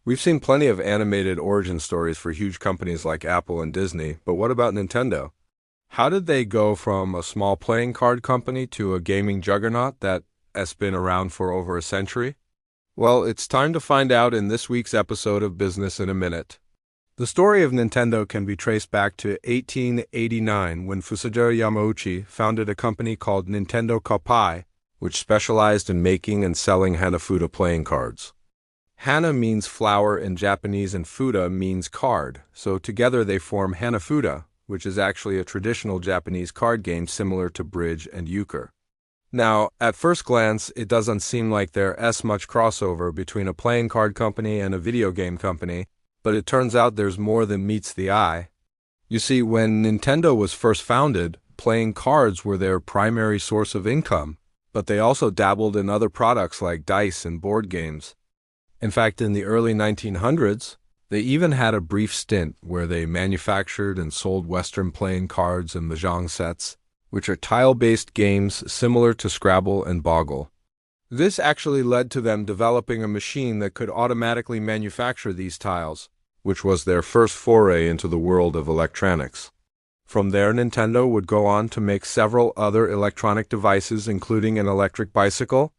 We've seen plenty of animated origin stories for huge companies like Apple and Disney, but what about Nintendo? How did they go from a small playing card company to a gaming juggernaut that has been around for over a century? Well, it's time to find out in this week's episode of Business in a Minute. The story of Nintendo can be traced back to 1889 when Fusajiro Yamauchi founded a company called Nintendo Koppai, which specialized in making and selling Hanafuda playing cards. Hana means flower in Japanese and Fuda means card, so together they form Hanafuda, which is actually a traditional Japanese card game similar to bridge and euchre. Now, at first glance, it doesn't seem like there's much crossover between a playing card company and a video game company, but it turns out there's more than meets the eye. You see, when Nintendo was first founded, playing cards were their primary source of income, but they also dabbled in other products like dice and board games. In fact, in the early 1900s, they even had a brief stint where they manufactured and sold Western playing cards and mahjong sets, which are tile-based games similar to Scrabble and Boggle. This actually led to them developing a machine that could automatically manufacture these tiles, which was their first foray into the world of electronics. From there, Nintendo would go on to make several other electronic devices, including an electric bicycle,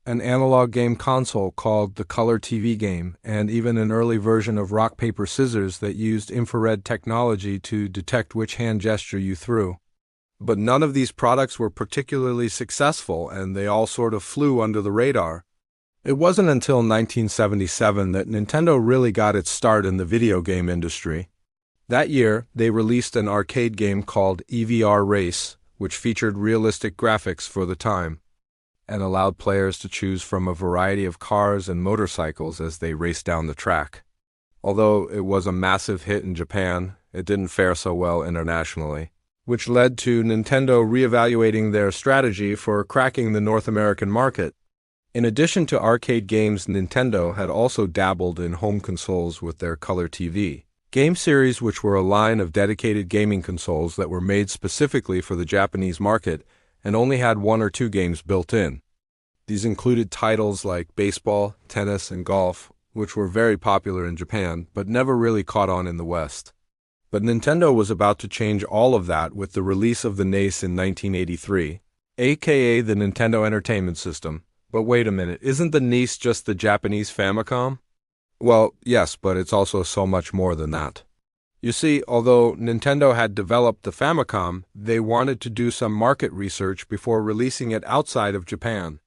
an analog game console called the Color TV game, and even an early version of rock, paper, scissors that used infrared technology to detect which hand gesture you threw. But none of these products were particularly successful, and they all sort of flew under the radar. It wasn't until 1977 that Nintendo really got its start in the video game industry. That year, they released an arcade game called EVR Race, which featured realistic graphics for the time, and allowed players to choose from a variety of cars and motorcycles as they raced down the track. Although it was a massive hit in Japan, it didn't fare so well internationally, which led to Nintendo reevaluating their strategy for cracking the North American market. In addition to arcade games, Nintendo had also dabbled in home consoles with their Color TV game series, which were a line of dedicated gaming consoles that were made specifically for the Japanese market and only had one or two games built in. These included titles like baseball, tennis, and golf, which were very popular in Japan, but never really caught on in the West. But Nintendo was about to change all of that with the release of the NES in 1983, aka the Nintendo Entertainment System. But wait a minute, isn't the NES just the Japanese Famicom? Well, yes, but it's also so much more than that. You see, although Nintendo had developed the Famicom, they wanted to do some market research before releasing it outside of Japan.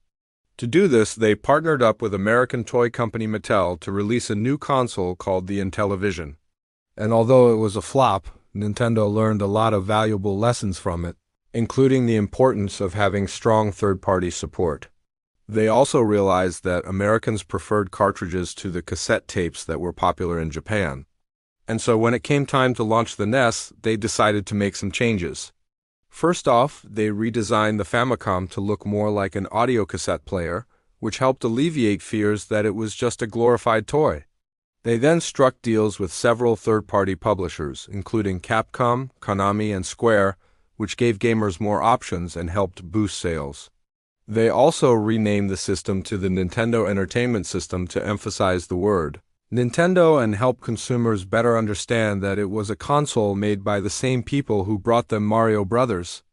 To do this, they partnered up with American toy company Mattel to release a new console called the Intellivision. And although it was a flop, Nintendo learned a lot of valuable lessons from it, including the importance of having strong third-party support. They also realized that Americans preferred cartridges to the cassette tapes that were popular in Japan. And so when it came time to launch the NES, they decided to make some changes. First off, they redesigned the Famicom to look more like an audio cassette player, which helped alleviate fears that it was just a glorified toy. They then struck deals with several third-party publishers, including Capcom, Konami, and Square, which gave gamers more options and helped boost sales. They also renamed the system to the Nintendo Entertainment System to emphasize the word Nintendo and help consumers better understand that it was a console made by the same people who brought them Mario Brothers.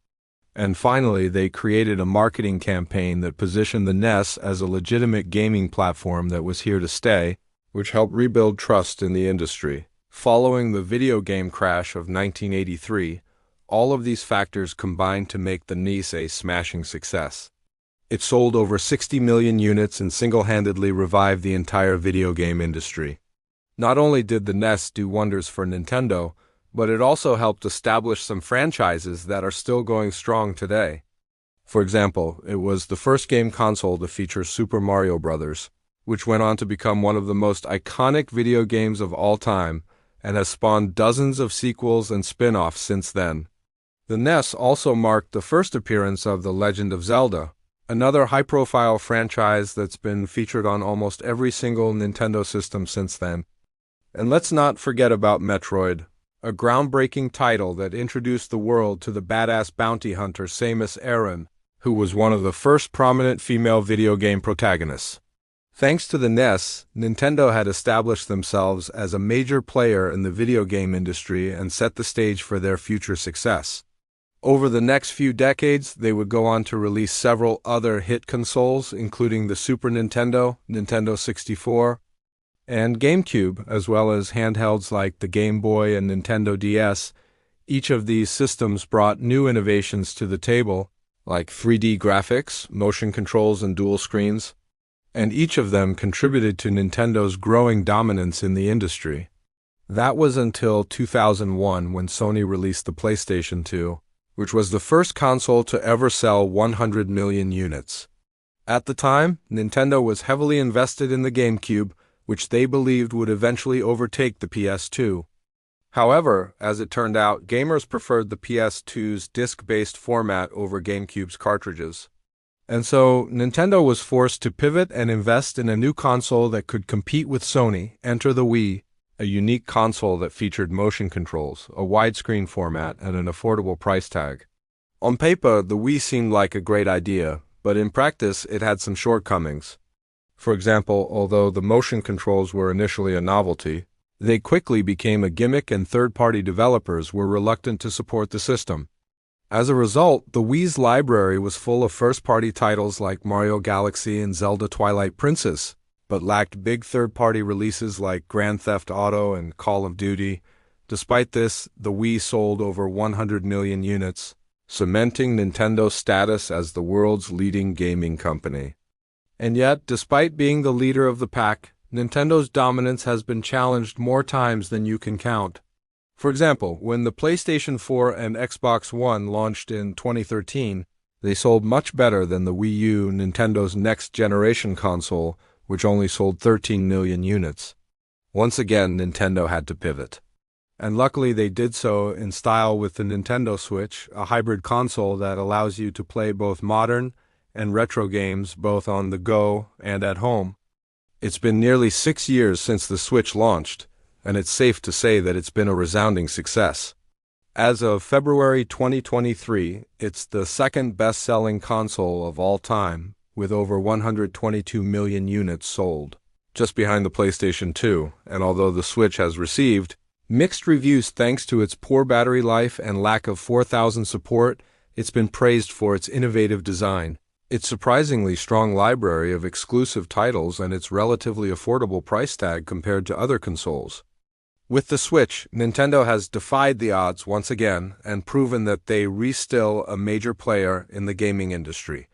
And finally, they created a marketing campaign that positioned the NES as a legitimate gaming platform that was here to stay, which helped rebuild trust in the industry. Following the video game crash of 1983, all of these factors combined to make the NES a smashing success. It sold over 60 million units and single-handedly revived the entire video game industry. Not only did the NES do wonders for Nintendo, but it also helped establish some franchises that are still going strong today. For example, it was the first game console to feature Super Mario Bros., which went on to become one of the most iconic video games of all time and has spawned dozens of sequels and spin-offs since then. The NES also marked the first appearance of The Legend of Zelda, another high-profile franchise that's been featured on almost every single Nintendo system since then. And let's not forget about Metroid, a groundbreaking title that introduced the world to the badass bounty hunter Samus Aran, who was one of the first prominent female video game protagonists. Thanks to the NES, Nintendo had established themselves as a major player in the video game industry and set the stage for their future success. Over the next few decades, they would go on to release several other hit consoles, including the Super Nintendo, Nintendo 64, and GameCube, as well as handhelds like the Game Boy and Nintendo DS. Each of these systems brought new innovations to the table, like 3D graphics, motion controls, and dual screens, and each of them contributed to Nintendo's growing dominance in the industry. That was until 2001 when Sony released the PlayStation 2, which was the first console to ever sell 100 million units. At the time, Nintendo was heavily invested in the GameCube, which they believed would eventually overtake the PS2. However, as it turned out, gamers preferred the PS2's disc-based format over GameCube's cartridges. And so, Nintendo was forced to pivot and invest in a new console that could compete with Sony. Enter the Wii, a unique console that featured motion controls, a widescreen format, and an affordable price tag. On paper, the Wii seemed like a great idea, but in practice, it had some shortcomings. For example, although the motion controls were initially a novelty, they quickly became a gimmick and third-party developers were reluctant to support the system. As a result, the Wii's library was full of first-party titles like Mario Galaxy and Zelda Twilight Princess, but lacked big third-party releases like Grand Theft Auto and Call of Duty. Despite this, the Wii sold over 100 million units, cementing Nintendo's status as the world's leading gaming company. And yet, despite being the leader of the pack, Nintendo's dominance has been challenged more times than you can count. For example, when the PlayStation 4 and Xbox One launched in 2013, they sold much better than the Wii U, Nintendo's next-generation console, which only sold 13 million units. Once again, Nintendo had to pivot. And luckily they did so in style with the Nintendo Switch, a hybrid console that allows you to play both modern and retro games both on the go and at home. It's been nearly 6 years since the Switch launched, and it's safe to say that it's been a resounding success. As of February 2023, it's the second best-selling console of all time, with over 122 million units sold, just behind the PlayStation 2, and although the Switch has received mixed reviews thanks to its poor battery life and lack of 4,000 support, it's been praised for its innovative design, its surprisingly strong library of exclusive titles, and its relatively affordable price tag compared to other consoles. With the Switch, Nintendo has defied the odds once again and proven that they are still a major player in the gaming industry.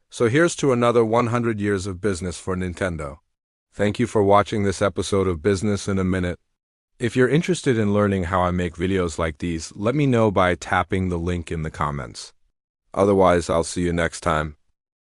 So here's to another 100 years of business for Nintendo. Thank you for watching this episode of Business in a Minute. If you're interested in learning how I make videos like these, let me know by tapping the link in the comments. Otherwise, I'll see you next time.